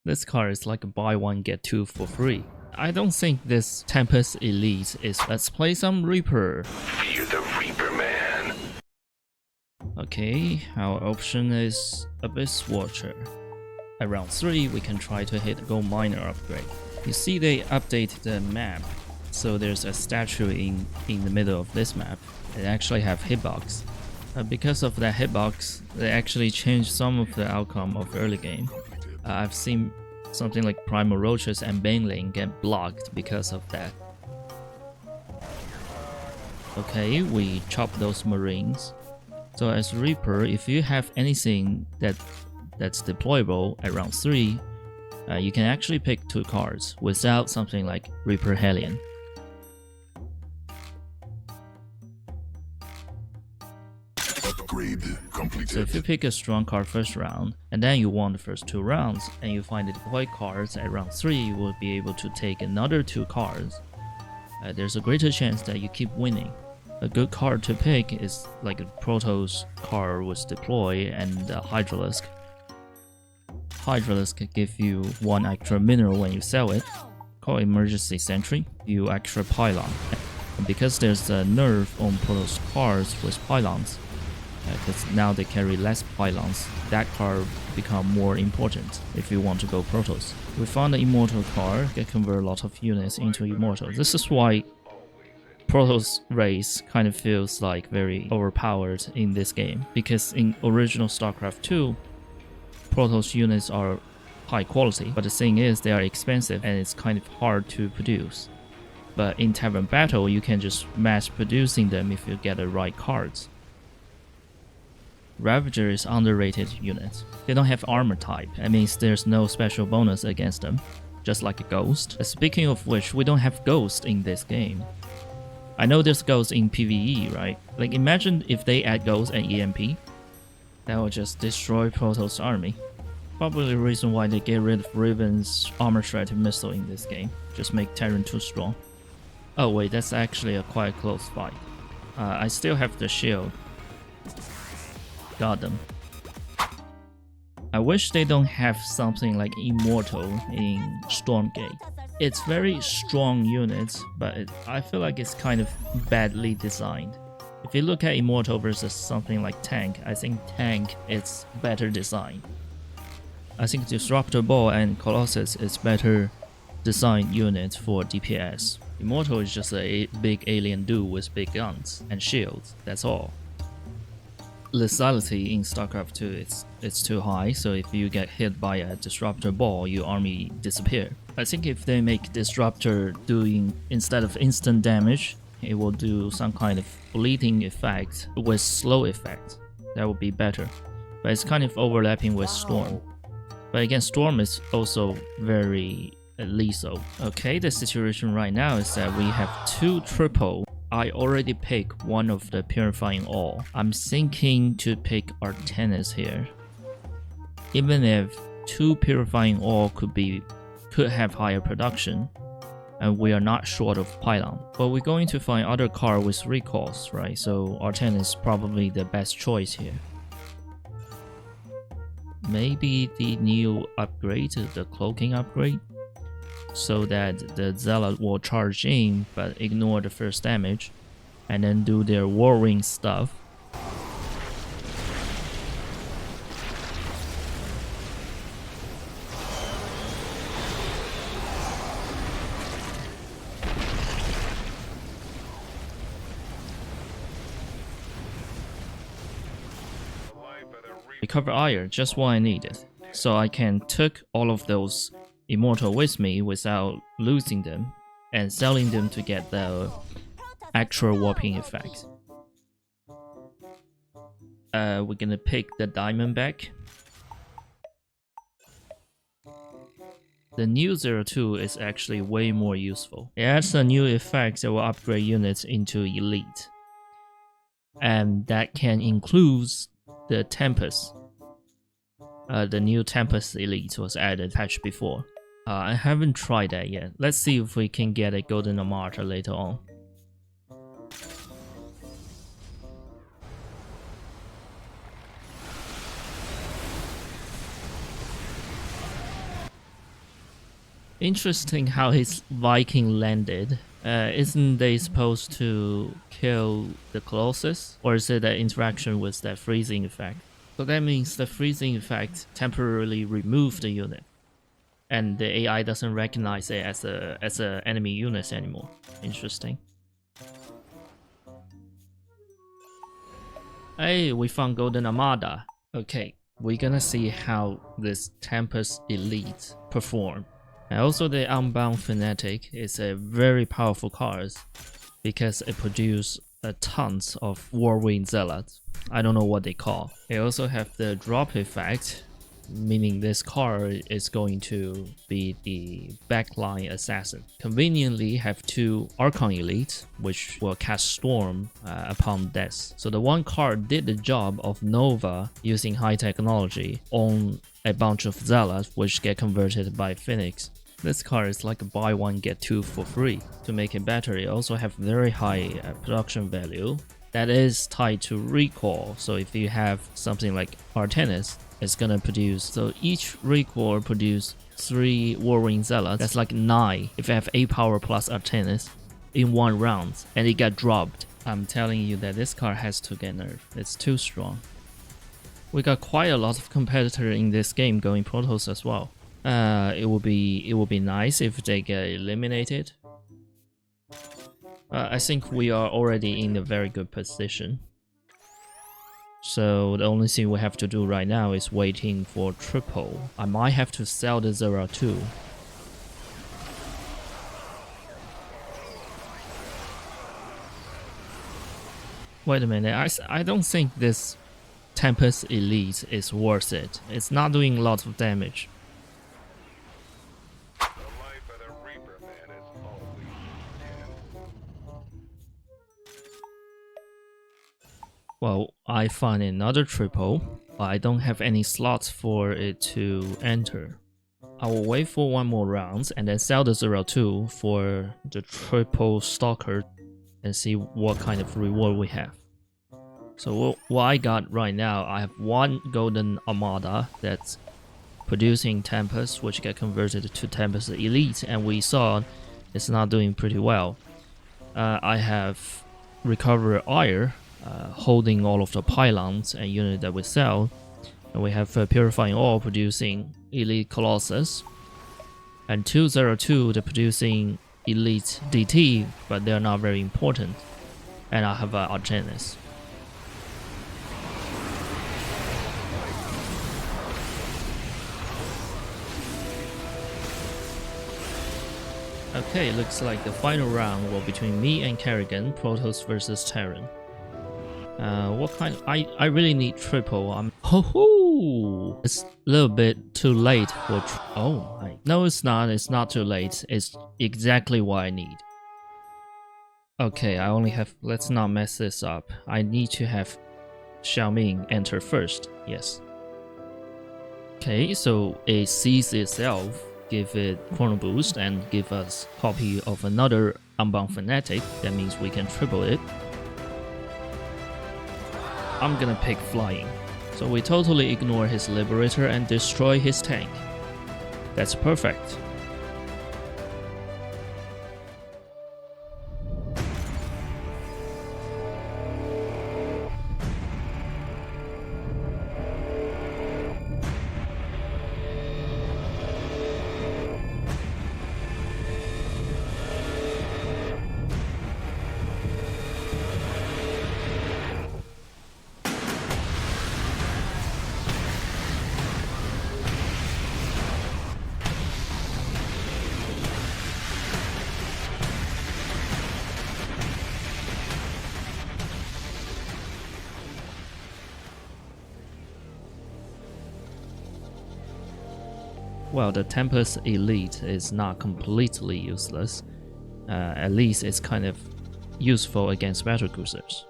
This card is like a buy one get two for free. I don't think this Tempest Elite is. Let's play some Reaper. Fear the Reaper, man. Okay, our option is Abyss Watcher. At round 3, we can try to hit Gold Miner upgrade. You see they updated the map, so there's a statue in the middle of this map. It actually have hitbox. Because of that hitbox, they actually changed some of the outcome of early game. I've seen something like Primal Roaches and Bane Lane get blocked because of that. Okay, we chop those Marines. So as Reaper, if you have anything that's deployable at round 3, you can actually pick 2 cards without something like Reaper Hellion. Upgrade completed. So if you pick a strong card first round, and then you won the first 2 rounds, and you find the deployed cards at round 3, you will be able to take another 2 cards. There's a greater chance that you keep winning. A good card to pick is like a Protoss card with Deploy and Hydralisk. Hydralisk can give you 1 extra mineral when you sell it, called Emergency Sentry, you extra Pylon. And because there's a nerf on Protoss cards with Pylons, because now they carry less Pylons, that card become more important if you want to go Protoss. We found the Immortal card can convert a lot of units into Immortal. This is why Protoss race kind of feels like very overpowered in this game, because in original Starcraft 2, Protoss units are high quality, but the thing is they are expensive and it's kind of hard to produce. But in Tavern Battle, you can just mass producing them if you get the right cards. Ravager is underrated unit. They don't have armor type, that means there's no special bonus against them, just like a Ghost. Speaking of which, we don't have Ghost in this game. I know there's Ghost in PvE, right? Like imagine if they add Ghost and EMP. That will just destroy Protoss army. Probably the reason why they get rid of Riven's armor shredded missile in this game. Just make Terran too strong. Oh wait, that's actually a quite close fight. I still have the shield. Got them. I wish they don't have something like Immortal in Stormgate. It's very strong units, but I feel like it's kind of badly designed. If you look at Immortal versus something like Tank, I think Tank is better designed. I think Disruptor Ball and Colossus is better designed units for DPS. Immortal is just a big alien dude with big guns and shields, that's all. Lethality in Starcraft 2 it's too high, so if you get hit by a Disruptor Ball, your army disappear. I think if they make Disruptor doing, instead of instant damage, it will do some kind of bleeding effect with slow effect. That would be better. But it's kind of overlapping with Storm. But again, Storm is also very lethal. Okay, the situation right now is that we have 2 triple. I already picked one of the Purifying Ore. I'm thinking to pick Artanis here. Even if 2 Purifying Ore could have higher production, and we are not short of Pylon. But we're going to find other card with recalls, right? So Artanis is probably the best choice here. Maybe the new upgrade, the cloaking upgrade, so that the Zealot will charge in but ignore the first damage and then do their warring stuff. Recover iron, just what I needed. So I can took all of those Immortal with me without losing them and selling them to get the actual warping effect. We're gonna pick the diamond back. The new 02 is actually way more useful. It adds a new effect that will upgrade units into elite. And that can include the Tempest. The new Tempest Elite was added patch before. I haven't tried that yet. Let's see if we can get a Golden Armata later on. Interesting how his Viking landed. Isn't they supposed to kill the Colossus? Or is it an interaction with that freezing effect? So that means the freezing effect temporarily removed the unit. And the AI doesn't recognize it as a enemy unit anymore. Interesting. Hey, we found Golden Armada. Okay, we're gonna see how this Tempest Elite perform. And also the Unbound Fanatic is a very powerful card because it produces tons of Whirlwind Zealots. I don't know what they call. They also have the drop effect, meaning this card is going to be the backline assassin. Conveniently have two Archon Elite, which will cast Storm upon death. So the one card did the job of Nova using high technology on a bunch of Zealots, which get converted by Phoenix. This card is like a buy one get two for free. To make it better, it also have very high production value that is tied to recall. So if you have something like Artanis, it's gonna produce, so each recall produce 3 Whirlwind Zealots. That's like 9 if you have 8 power plus Artanis in one round, and it got dropped. I'm telling you that this card has to get nerfed. It's too strong. We got quite a lot of competitor in this game going Protoss as well. It will be nice if they get eliminated. I think we are already in a very good position. So the only thing we have to do right now is waiting for triple. I might have to sell the 02. Wait a minute, I don't think this Tempest Elite is worth it. It's not doing a lot of damage. Well, I find another triple, but I don't have any slots for it to enter. I will wait for one more round and then sell the 02 for the triple stalker and see what kind of reward we have. So what I got right now, I have one Golden Armada that's producing Tempest, which get converted to Tempest Elite, and we saw it's not doing pretty well. I have Recover Ire, holding all of the Pylons and unit that we sell, and we have Purifying Ore producing Elite Colossus, and 202 the producing Elite DT, but they're not very important, and I have Artanis. Okay, looks like the final round will be between me and Kerrigan, Protoss versus Terran. What kind? I really need triple. Ho! It's a little bit too late for. Oh my! No, it's not. It's not too late. It's exactly what I need. Okay, I only have. Let's not mess this up. I need to have Xiaoming enter first. Yes. Okay, so it sees itself. Give it chrono boost and give us copy of another Unbound Fanatic. That means we can triple it. I'm gonna pick flying. So we totally ignore his Liberator and destroy his tank. That's perfect. Well, the Tempest Elite is not completely useless. At least it's kind of useful against battlecruisers.